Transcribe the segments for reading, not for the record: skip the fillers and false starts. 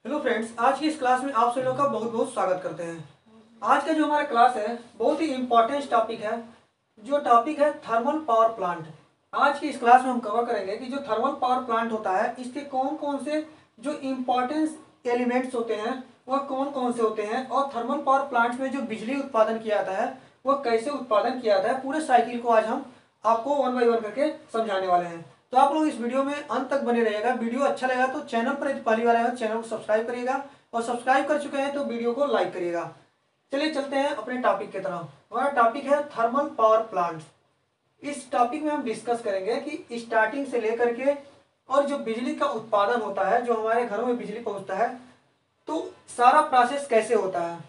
Hello friends, आज की इस क्लास में आप सभी लोगों का बहुत बहुत स्वागत करते हैं। आज का जो हमारा क्लास है बहुत ही इम्पोर्टेंट टॉपिक है, जो टॉपिक है थर्मल पावर प्लांट। आज की इस क्लास में हम कवर करेंगे कि जो थर्मल पावर प्लांट होता है इसके कौन कौन से जो इम्पोर्टेंस एलिमेंट्स होते हैं वह कौन कौन से होते हैं, और थर्मल पावर प्लांट्स में जो बिजली उत्पादन किया जाता है वह कैसे उत्पादन किया जाता है। पूरे साइकिल को आज हम आपको वन बाई वन करके समझाने वाले हैं। तो आप लोग इस वीडियो में अंत तक बने रहिएगा। वीडियो अच्छा लगा तो चैनल पर यदि पहली बार आए हो चैनल को सब्सक्राइब करिएगा, और सब्सक्राइब कर चुके हैं तो वीडियो को लाइक करिएगा। चलिए चलते हैं अपने टॉपिक की तरफ। हमारा टॉपिक है थर्मल पावर प्लांट। इस टॉपिक में हम डिस्कस करेंगे कि स्टार्टिंग से लेकर के और जो बिजली का उत्पादन होता है, जो हमारे घरों में बिजली पहुंचता है, तो सारा प्रोसेस कैसे होता है।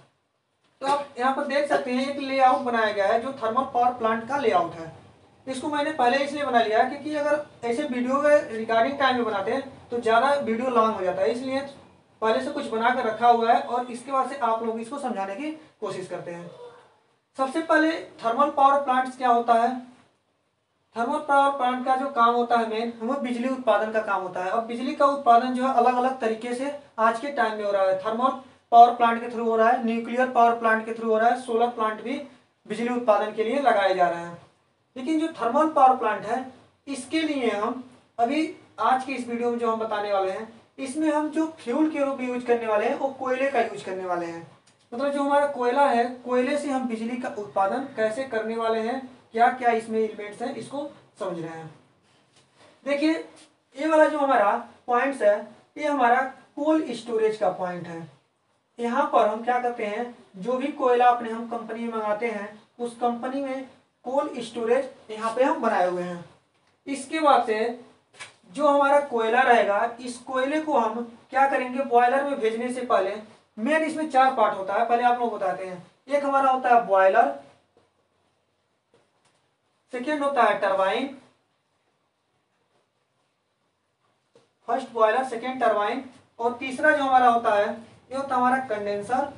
तो आप यहाँ पर देख सकते हैं एक लेआउट बनाया गया है जो थर्मल पावर प्लांट का लेआउट है। इसको मैंने पहले इसलिए बना लिया क्योंकि अगर ऐसे वीडियो में रिकॉर्डिंग टाइम में बनाते हैं तो ज़्यादा वीडियो लॉन्ग हो जाता है, इसलिए पहले से कुछ बना कर रखा हुआ है और इसके बाद से आप लोग इसको समझाने की कोशिश करते हैं। सबसे पहले थर्मल पावर प्लांट्स क्या होता है। थर्मल पावर प्लांट का जो काम होता है मेन, वो बिजली उत्पादन का काम होता है। और बिजली का उत्पादन जो है अलग अलग तरीके से आज के टाइम में हो रहा है। थर्मल पावर प्लांट के थ्रू हो रहा है, न्यूक्लियर पावर प्लांट के थ्रू हो रहा है, सोलर प्लांट भी बिजली उत्पादन के लिए लगाए जा रहे हैं। लेकिन जो थर्मल पावर प्लांट है इसके लिए हम अभी आज की इस वीडियो में जो हम बताने वाले हैं, इसमें हम जो फ्यूल के रूप में यूज करने वाले हैं वो कोयले का यूज करने वाले हैं। मतलब जो हमारा कोयला है, कोयले से हम बिजली का उत्पादन कैसे करने वाले हैं, क्या क्या इसमें एलिमेंट्स हैं, इसको समझ रहे हैं। देखिए ये वाला जो हमारा पॉइंट्स है ये हमारा कोल स्टोरेज का पॉइंट है। यहाँ पर हम क्या करते हैं, जो भी कोयला अपने हम कंपनी में मंगाते हैं उस कंपनी में कोल स्टोरेज यहाँ पे हम बनाए हुए हैं। इसके बाद से जो हमारा कोयला रहेगा, इस कोयले को हम क्या करेंगे, बॉयलर में भेजने से पहले मेन इसमें 4 पार्ट होता है, पहले आप लोग बताते हैं। एक हमारा होता है बॉयलर, सेकेंड होता है turbine, first boiler second turbine, और तीसरा जो हमारा होता है ये होता है हमारा कंडेंसर,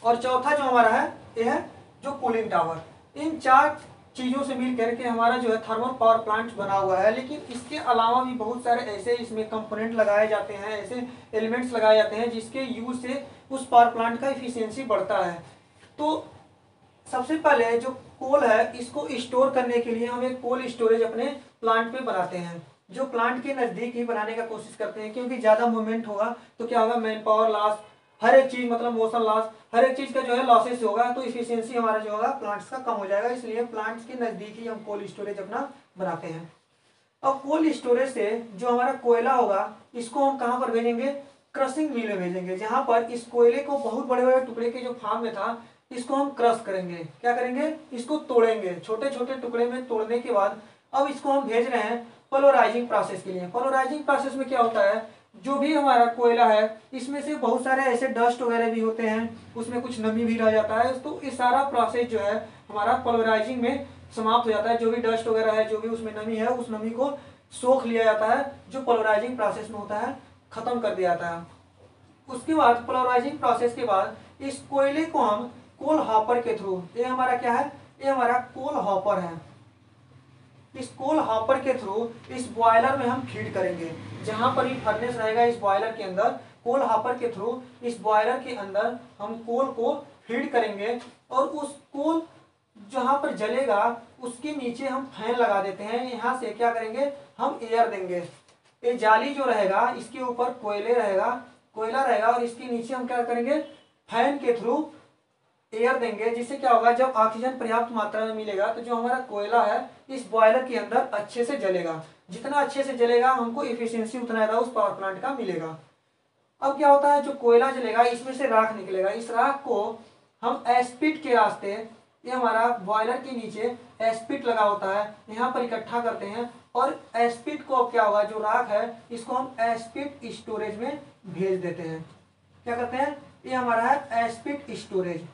और चौथा जो हमारा है ये है जो कूलिंग टावर। इन 4 चीजों से मिल करके हमारा जो है थर्मल पावर प्लांट बना हुआ है। लेकिन इसके अलावा भी बहुत सारे ऐसे इसमें कंपोनेंट लगाए जाते हैं, ऐसे एलिमेंट्स लगाए जाते हैं जिसके यूज से उस पावर प्लांट का इफिशियंसी बढ़ता है। तो सबसे पहले जो कोल है इसको स्टोर करने के लिए हम एक कोल स्टोरेज अपने प्लांट पे बनाते हैं, जो प्लांट के नजदीक ही बनाने का कोशिश करते हैं, क्योंकि ज्यादा मूवमेंट होगा तो क्या होगा, मैन पावर लॉस, हर एक चीज मतलब मोशन लॉस, हर एक चीज का जो है लॉसेस होगा, तो इफिशियंसी हमारा जो होगा प्लांट्स का कम हो जाएगा। इसलिए प्लांट्स के नजदीक ही हम कोल्ड स्टोरेज अपना बनाते हैं। अब कोल्ड स्टोरेज से जो हमारा कोयला होगा इसको हम कहाँ पर भेजेंगे, क्रशिंग मिल में भेजेंगे, जहां पर इस कोयले को बहुत बड़े बड़े टुकड़े के जो फार्म में था इसको हम क्रश करेंगे। क्या करेंगे, इसको तोड़ेंगे, छोटे छोटे टुकड़े में तोड़ने के बाद अब इसको हम भेज रहे हैं पोलराइजिंग प्रोसेस के लिए। पोलराइजिंग प्रोसेस में क्या होता है, जो भी हमारा कोयला है इसमें से बहुत सारे ऐसे डस्ट वगैरह भी होते हैं, उसमें कुछ नमी भी रह जाता है, तो ये सारा प्रोसेस जो है हमारा पोलराइजिंग में समाप्त हो जाता है। जो भी डस्ट वगैरह है, जो भी उसमें नमी है, उस नमी को सोख लिया जाता है, जो पोलराइजिंग प्रोसेस में होता है, खत्म कर दिया जाता है। उसके बाद पोलराइजिंग प्रोसेस के बाद इस कोयले को हम कोल हॉपर के थ्रू, ये हमारा क्या है, ये हमारा कोल हॉपर है, इस कोल हॉपर के थ्रू इस बॉयलर में हम फीड करेंगे। जहां पर भी फर्नेस रहेगा इस बॉयलर के अंदर, कोल हॉपर के थ्रू इस बॉयलर के अंदर हम कोल को फीड करेंगे, और उस कोल जहां पर जलेगा उसके नीचे हम फैन लगा देते हैं। यहाँ से क्या करेंगे, हम एयर देंगे। ये जाली जो रहेगा इसके ऊपर कोयला रहेगा, और इसके नीचे हम क्या करेंगे, फैन के थ्रू एयर देंगे, जिससे क्या होगा, जब ऑक्सीजन पर्याप्त मात्रा में मिलेगा तो जो हमारा कोयला है इस बॉयलर के अंदर अच्छे से जलेगा। जितना अच्छे से जलेगा हमको इफिशियंसी उतना ज्यादा उस पावर प्लांट का मिलेगा। अब क्या होता है, जो कोयला जलेगा इसमें से राख निकलेगा, इस राख को हम एस्पिड के रास्ते, ये हमारा बॉयलर के नीचे एस्पिड लगा होता है, यहाँ पर इकट्ठा करते हैं, और एस्पिड को क्या होगा, जो राख है इसको हम एस्पिड स्टोरेज में भेज देते हैं। क्या करते हैं, ये हमारा है एस्पिड स्टोरेज।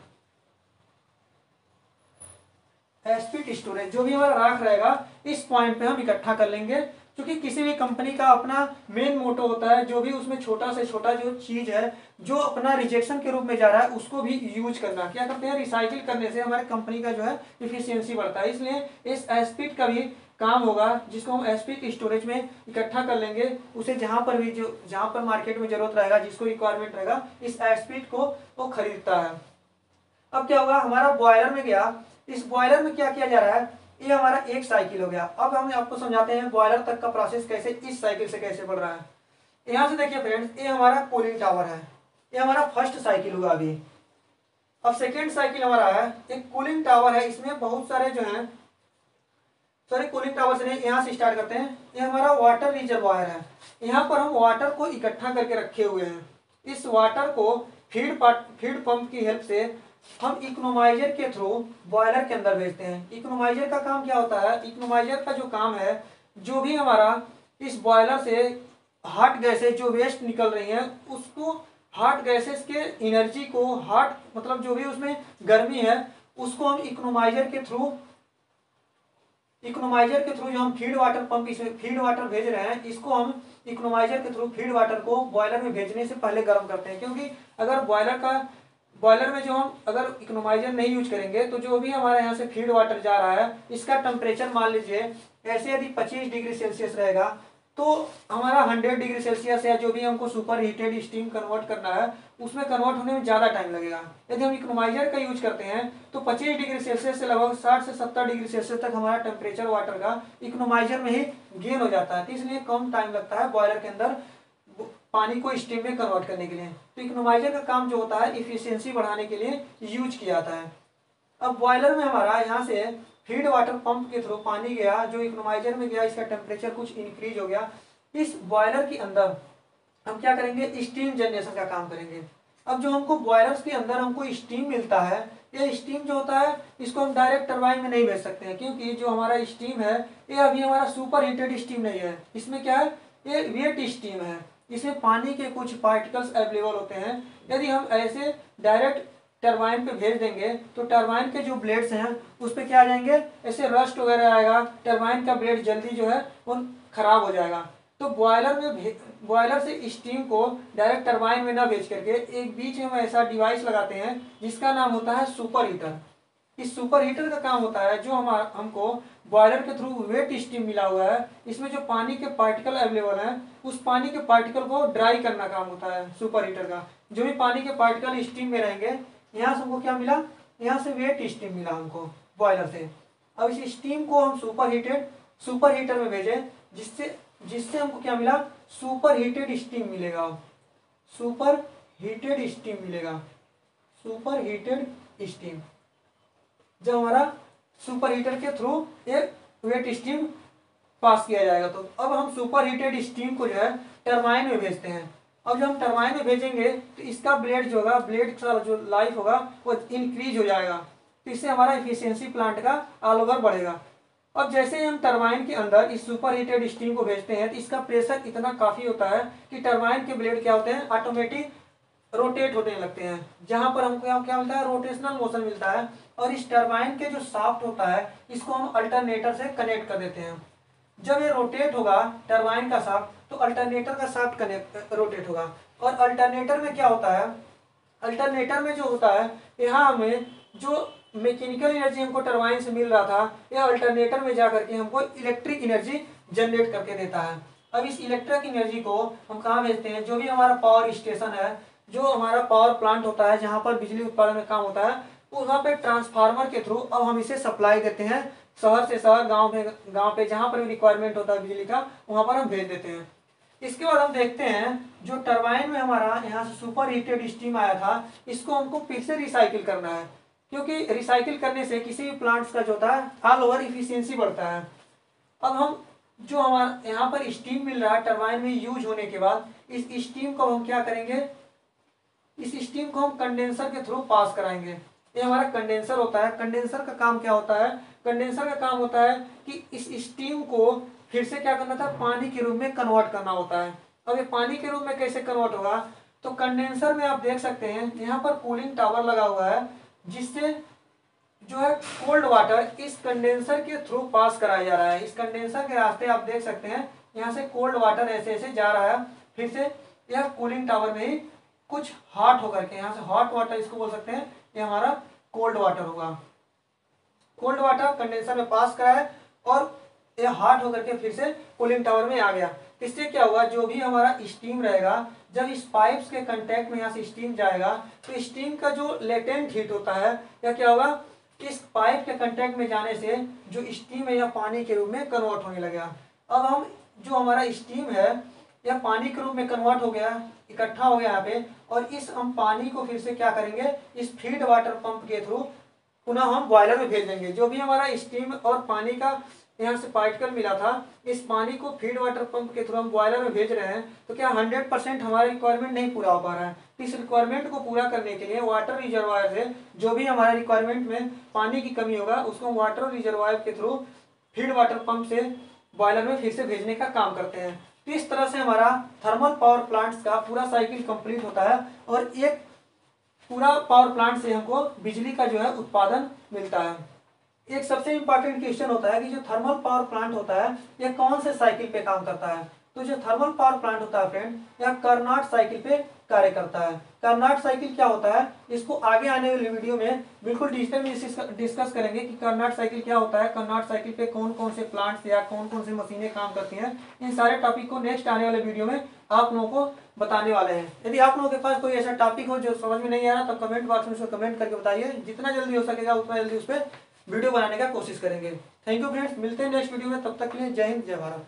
एस्पिड स्टोरेज जो भी हमारा राख रहेगा इस पॉइंट पे हम इकट्ठा कर लेंगे, क्योंकि किसी भी कंपनी का अपना मेन मोटो होता है, जो भी उसमें छोटा से छोटा जो चीज है जो अपना रिजेक्शन के रूप में जा रहा है उसको भी यूज करना। क्या करते हैं, रिसाइकिल करने से हमारे कंपनी का जो है इफिशियंसी बढ़ता है। इसलिए इस एस्पिड का भी काम होगा, जिसको हम एसपी स्टोरेज में इकट्ठा कर लेंगे, उसे जहां पर भी जहां पर मार्केट में जरूरत रहेगा, जिसको रिक्वायरमेंट रहेगा, इस एसपी को वो खरीदता है। अब क्या होगा, हमारा बॉयलर में गया, इस बॉयलर में क्या किया जा रहा है, ये हमारा एक साइकिल हो गया। अब हम आपको समझाते हैं बॉयलर तक का प्रोसेस कैसे इस साइकिल से कैसे बढ़ रहा है। यहां से देखिए फ्रेंड्स, ये हमारा कूलिंग टावर है, ये हमारा फर्स्ट साइकिल हुआ अभी। अब सेकेंड साइकिल हमारा है, एक कूलिंग टावर है, इसमें बहुत सारे जो है, सॉरी कूलिंग टावर से नहीं, यहाँ से स्टार्ट करते हैं। ये हमारा वाटर रिजर्वायर है, यहाँ पर हम वाटर को इकट्ठा करके रखे हुए हैं। इस वाटर को फीड पंप की हेल्प से हम इकोनोमाइजर के थ्रू बॉयलर के अंदर भेजते हैं। इकोनोमाइजर का काम क्या होता है, इकोनोमाइजर का जो काम है, जो भी हमारा इस बॉयलर से हॉट गैसेज जो वेस्ट निकल रही हैं, उसको हॉट गैसेस के एनर्जी को, हॉट मतलब जो भी उसमें गर्मी है, उसको हम इकोनोमाइजर के थ्रू जो हम फीड वाटर पंप, इसमें फीड वाटर भेज रहे हैं, इसको हम इकोनोमाइजर के थ्रू फीड वाटर को बॉयलर में भेजने से पहले गर्म करते हैं। क्योंकि अगर बॉयलर में जो हम अगर इकोनोमाइजर नहीं यूज करेंगे, तो जो भी हमारे यहाँ से फीड वाटर जा रहा है, इसका टेम्परेचर मान लीजिए ऐसे यदि 25 डिग्री सेल्सियस रहेगा, तो हमारा 100 डिग्री सेल्सियस या जो भी हमको सुपर हीटेड स्टीम कन्वर्ट करना है, उसमें कन्वर्ट होने में ज़्यादा टाइम लगेगा। यदि हम इकोनोमाइजर का यूज करते हैं, तो 25 डिग्री सेल्सियस से लगभग 60 से 70 डिग्री सेल्सियस तक हमारा टेम्परेचर वाटर का इकोनोमाइजर में ही गेन हो जाता है। तो इसलिए कम टाइम लगता है बॉयलर के अंदर पानी को स्टीम में कन्वर्ट करने के लिए। तो इकोनोमाइजर का काम जो होता है, इफिशियंसी बढ़ाने के लिए यूज किया जाता है। अब बॉयलर में हमारा यहाँ से फीड वाटर पंप के थ्रू पानी गया, जो इकोनोमाइजर में गया, इसका टेम्परेचर कुछ इंक्रीज हो गया। इस बॉयलर के अंदर हम क्या करेंगे, स्टीम जनरेशन का काम करेंगे। अब जो हमको बॉयलर्स के अंदर हमको स्टीम मिलता है, ये स्टीम जो होता है, इसको हम डायरेक्ट टरबाइन में नहीं भेज सकते हैं, क्योंकि जो हमारा स्टीम है, ये अभी हमारा सुपर हीटेड स्टीम नहीं है। इसमें क्या है, ये वेट स्टीम है, इसमें पानी के कुछ पार्टिकल्स अवेलेबल होते हैं। यदि हम ऐसे डायरेक्ट टरबाइन पे भेज देंगे, तो टरबाइन के जो ब्लेड्स हैं उस पर क्या आ जाएंगे, ऐसे रस्ट वगैरह आएगा, टरबाइन का ब्लेड जल्दी जो है वो खराब हो जाएगा। तो बॉयलर से स्टीम को डायरेक्ट टरबाइन में ना भेज करके एक बीच में हम ऐसा डिवाइस लगाते हैं, जिसका नाम होता है सुपर हीटर। इस सुपर हीटर का काम होता है, जो हमको बॉयलर के थ्रू वेट स्टीम मिला हुआ है, इसमें जो पानी के पार्टिकल अवेलेबल हैं, उस पानी के पार्टिकल को ड्राई करना काम होता है सुपर हीटर का। जो भी पानी के पार्टिकल स्टीम में रहेंगे, यहाँ से हमको क्या मिला, यहाँ से वेट स्टीम मिला हमको बॉयलर से। अब इस स्टीम को हम सुपर हीटर में भेजें, जिससे हमको क्या मिला, सुपर हीटेड स्टीम मिलेगा। सुपर हीटेड स्टीम जब हमारा सुपर हीटर के थ्रू एक वेट स्टीम पास किया जाएगा, तो अब हम सुपर हीटेड स्टीम को जो है टरबाइन में भेजते हैं। अब जब हम टरबाइन में भेजेंगे, तो इसका ब्लेड जो होगा, ब्लेड का जो लाइफ होगा वो इंक्रीज हो जाएगा। तो इससे हमारा इफिशियंसी प्लांट का ऑल ओवर बढ़ेगा। अब जैसे ही हम टरबाइन के अंदर इस सुपर हीटेड स्टीम को भेजते हैं, तो इसका प्रेशर इतना काफ़ी होता है कि टरबाइन के ब्लेड क्या होते हैं, ऑटोमेटिक रोटेट होने लगते हैं, जहां पर हमको क्या मिलता है, रोटेशनल मोशन मिलता है। और इस टरबाइन के जो शाफ्ट होता है, इसको हम अल्टरनेटर से कनेक्ट कर देते हैं। जब ये रोटेट होगा टरबाइन का शाफ्ट, तो अल्टरनेटर का शाफ्ट रोटेट होगा। और अल्टरनेटर में क्या होता है, अल्टरनेटर में जो होता है, यहाँ हमें जो मैकेनिकल एनर्जी हमको टरबाइन से मिल रहा था, यह अल्टरनेटर में जा करके हमको इलेक्ट्रिक एनर्जी जनरेट करके देता है। अब इस इलेक्ट्रिक एनर्जी को हम कहाँ भेजते हैं, जो भी हमारा पावर स्टेशन है, जो हमारा पावर प्लांट होता है, जहाँ पर बिजली उत्पादन का काम होता है, वहाँ पे ट्रांसफार्मर के थ्रू अब हम इसे सप्लाई देते हैं, शहर से शहर, गाँव पे जहाँ पर भी रिक्वायरमेंट होता है बिजली का, वहाँ पर हम भेज देते हैं। इसके बाद हम देखते हैं, जो टरबाइन में हमारा यहाँ से सुपर हीटेड स्टीम आया था, इसको हमको फिर से रिसाइकिल करना है, क्योंकि रिसाइकिल करने से किसी भी प्लांट्स का जो होता है ऑल ओवर इफिशियंसी बढ़ता है। अब हम जो हमारा यहाँ पर स्टीम मिल रहा है टरबाइन में यूज होने के बाद, इस स्टीम को हम क्या करेंगे, इस स्टीम को हम कंडेंसर के थ्रू पास कराएंगे। ये हमारा कंडेंसर होता है। कंडेंसर का काम क्या होता है, कंडेंसर का काम होता है कि इस स्टीम को फिर से क्या करना था, पानी के रूप में कन्वर्ट करना होता है। अब ये पानी के रूप में कैसे कन्वर्ट होगा, तो कंडेंसर में आप देख सकते हैं, यहाँ पर कूलिंग टावर लगा हुआ है, जिससे जो है कोल्ड वाटर इस कंडेंसर के थ्रू पास कराया जा रहा है। इस कंडेंसर के रास्ते आप देख सकते हैं, यहाँ से कोल्ड वाटर ऐसे ऐसे जा रहा है, फिर से यह कूलिंग टावर में ही कुछ हॉट होकर के, यहाँ से हॉट वाटर इसको बोल सकते हैं, ये हमारा कोल्ड वाटर होगा। कोल्ड वाटर कंडेंसर में पास कराए और ये हॉट होकर के फिर से कूलिंग टावर में आ गया। इससे क्या होगा, जो भी हमारा स्टीम रहेगा, जब इस पाइप्स के कांटेक्ट में यहाँ से स्टीम जाएगा तो स्टीम का जो लेटेंट हीट होता है या क्या होगा, इस पाइप के कांटेक्ट में जाने से जो स्टीम है या पानी के रूप में कन्वर्ट होने लगेगा। अब हम जो हमारा स्टीम है या पानी के रूप में कन्वर्ट हो गया, इकट्ठा हो गया यहाँ पे, और इस हम पानी को फिर से क्या करेंगे, इस फीड वाटर पंप के थ्रू पुनः हम बॉयलर में भेज देंगे। जो भी हमारा स्टीम और पानी का यहाँ से पार्टिकल मिला था, इस पानी को फीड वाटर पंप के थ्रू हम बॉयलर में भेज रहे हैं, तो क्या 100% हमारा रिक्वायरमेंट नहीं पूरा हो पा रहा है। तो इस रिक्वायरमेंट को पूरा करने के लिए वाटर रिजर्वायर से जो भी हमारे रिक्वायरमेंट में पानी की कमी होगा उसको हम वाटर रिजर्वायर के थ्रू फीड वाटर पंप से बॉयलर में फिर से भेजने का काम करते हैं। तो इस तरह से हमारा थर्मल पावर प्लांट्स का पूरा साइकिल कंप्लीट होता है और एक पूरा पावर प्लांट से हमको बिजली का जो है उत्पादन मिलता है। एक सबसे इंपॉर्टेंट क्वेश्चन होता है कि जो थर्मल पावर प्लांट होता है यह कौन से साइकिल पे काम करता है। तो जो थर्मल पावर प्लांट होता है फ्रेंड, यह कार्नोट साइकिल पे कार्य करता है। कार्नोट साइकिल क्या होता है, इसको आगे आने वाले वीडियो में बिल्कुल डिटेल में डिस्कस करेंगे कि कार्नोट साइकिल क्या होता है, कार्नोट साइकिल पे कौन कौन से प्लांट्स या कौन कौन से मशीनें काम करती हैं। इन सारे टॉपिक को नेक्स्ट आने वाले वीडियो में आप लोगों को बताने वाले हैं। यदि आप लोगों के पास कोई ऐसा टॉपिक हो जो समझ में नहीं आ रहा तो कमेंट बॉक्स में उसको कमेंट करके बताइए। जितना जल्दी हो सकेगा उतना जल्दी उस पर वीडियो बनाने का कोशिश करेंगे। थैंक यू फ्रेंड्स, मिलते हैं नेक्स्ट वीडियो में, तब तक के लिए जय हिंद जय भारत।